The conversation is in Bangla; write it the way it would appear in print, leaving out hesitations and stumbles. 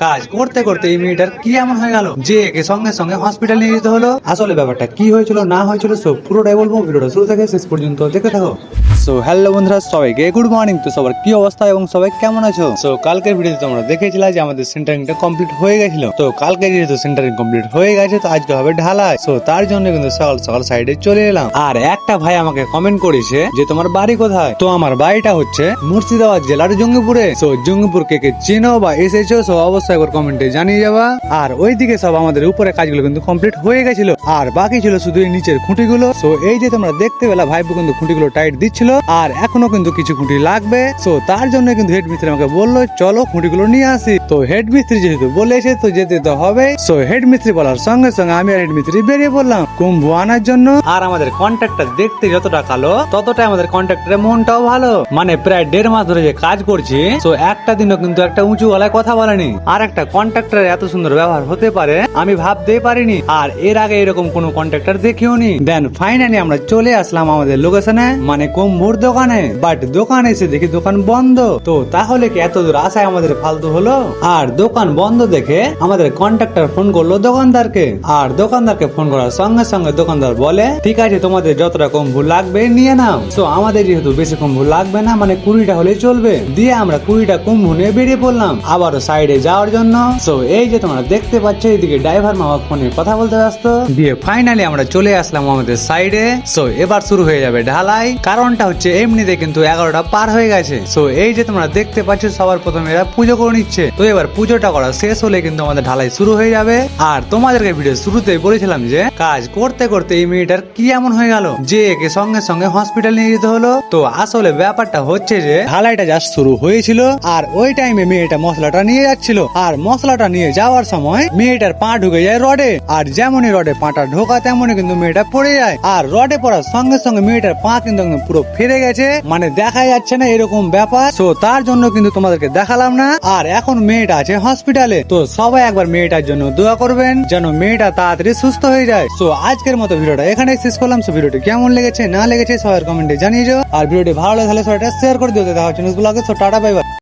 কাজ করতে করতে এই মেয়েটার কি এমন হয়ে গেল যে একে সঙ্গে সঙ্গে হসপিটাল নিয়ে যেতে হলো। আসলে ব্যাপারটা কি হয়েছিল না হয়েছিল সব পুরোটাই বলবো, ভিডিওটা শুরু থেকে শেষ পর্যন্ত দেখতে থাকো। সো হ্যালো বন্ধুরা, সবাইকে গুড মর্নিং। তো সবার কি অবস্থা এবং সবাই কেমন আছো? সো কালকের ভিডিওতে তোমরা দেখেছিলে যে আমাদের সেন্টারিংটা কমপ্লিট হয়ে গেছিল। তো কালকে যেহেতু সেন্টারিং কমপ্লিট হয়ে গেছে তো আজকে হবে ঢালাই। সো তার জন্য কিন্তু সকাল সকাল সাইডে চলে এলাম। আর একটা ভাই আমাকে কমেন্ট করেছে যে তোমার বাড়ি কোথায়। তো আমার বাড়িটা হচ্ছে মুর্শিদাবাদ জেলার জঙ্গিপুরে। সো জঙ্গিপুর কে কে চেনো বা এসেছো সো অবশ্যই একবার কমেন্টে জানিয়ে যাবা। আর ওইদিকে সব আমাদের উপরে কাজগুলো কিন্তু কমপ্লিট হয়ে গেছিল, আর বাকি ছিল শুধু এই নিচের খুঁটিগুলো। সো এই যে তোমরা দেখতে পেলা ভাইপু কিন্তু খুঁটিগুলো টাইট দিচ্ছিল, আর এখনো কিন্তু কিছু খুঁটি লাগবে। সো তার জন্য কিন্তু হেড মিস্ত্রি আমাকে বললো চলো খুঁটিগুলো নিয়ে আসি। তো হেড মিস্ত্রি যেহেতু বলেছে তো যেতে তো হবে। সো হেড মিস্ত্রি বলার সঙ্গে সঙ্গে আমি আর হেড মিস্ত্রি বেরিয়ে পড়লাম কুম্ভ আনার জন্য। আর আমাদের কন্ট্রাক্টর দেখতে যতটা কালো ততটা আমাদের কন্ট্রাক্টরের মনটাও ভালো। মানে প্রায় 1.5 মাস ধরে যে কাজ করছি তো একটা দিনও কিন্তু একটা উঁচু গলায় কথা বলেনি। আর একটা কন্ট্রাক্টরের এত সুন্দর ব্যবহার হতে পারে আমি ভাবতেই পারিনি, আর এর আগে এরকম কোনো কন্ট্রাক্টর দেখিও নি। দেন ফাইনালি আমরা চলে আসলাম আমাদের লোকেশনে, মানে কুম্ভুর দোকানে। বাট দোকানে এসে দেখি দোকান বন্ধ। তো তাহলে কি এত দূর আসায় আমাদের ফালতু হলো? আর দোকান বন্ধ দেখে আমাদের কন্ট্রাক্টর ফোন করলো দোকানদারকে, আর দোকানদারকে ফোন করার সঙ্গে সঙ্গে দোকানদার বলে ঠিক আছে তোমাদের যতটা কুম্ভু লাগবে নিয়ে নাও। তো আমাদের যেহেতু বেশি কুম্ভু লাগবে না, মানে 20টা হলে চলবে। দিয়ে আমরা 20টা কুম্ভু নিয়ে বেরিয়ে পড়লাম আবারও সাইডে যাওয়ার জন্য। তো এই যে তোমরা দেখতে পাচ্ছ এদিকে ড্রাইভার মামা ফোনে কথা বলতে ব্যস্ত। দিয়ে ফাইনালি আমরা চলে আসলাম আমাদের সাইডে। সো এবার শুরু হয়ে যাবে ঢালাই। কারণটা হচ্ছে এমনিতে কিন্তু 11টা পার হয়ে গেছে। সো এই যে তোমরা দেখতে পাচ্ছ সবার প্রথমে এরা পুজো করে নিচ্ছে। তো এবার পুজোটা করা শেষ হলে কিন্তু আমাদের ঢালাই শুরু হয়ে যাবে। আর তোমাদেরকে ভিডিও শুরুতেই বলেছিলাম যে কাজ করতে করতে এই মেয়েটার কি এমন হয়ে গেল যে একে সঙ্গে সঙ্গে হসপিটাল নিয়ে যেতে হলো। তো আসলে ব্যাপারটা হচ্ছে যে ঢালাইটা জাস্ট শুরু হয়েছিল, আর ওই টাইমে মেয়েটা মশলাটা নিয়ে যাচ্ছিল। আর মশলাটা নিয়ে যাওয়ার সময় মেয়েটার পা ঢুকে যায় রডে, আর যেমনই রডে পাটা ঢোকা তেমনই কিন্তু মেয়েটা পড়ে যায়। আর রডে পড়ার সঙ্গে সঙ্গে মেয়েটার পা কিন্তু একদম পুরো ফিরে গেছে, মানে দেখা যাচ্ছে না এরকম ব্যাপার। তো তার জন্য কিন্তু তোমাদেরকে দেখালাম না। আর এখন মেয়েটা আছে হসপিটালে। তো সবাই একবার মেয়েটার জন্য দোয়া করবেন যেন মেয়েটা তাড়াতাড়ি সুস্থ হয়ে যায়। তো আজকের মতো ভিডিওটা এখানে শেষ করলাম। সো ভিডিওটি কেমন লেগেছে না লেগেছে সবার কমেন্টে জানিয়ে যাও। আর ভিডিওটি ভালো লাগলে সবাই শেয়ার করে দিও। দেখা হচ্ছে নেক্সট ব্লগে। So tata bye bye.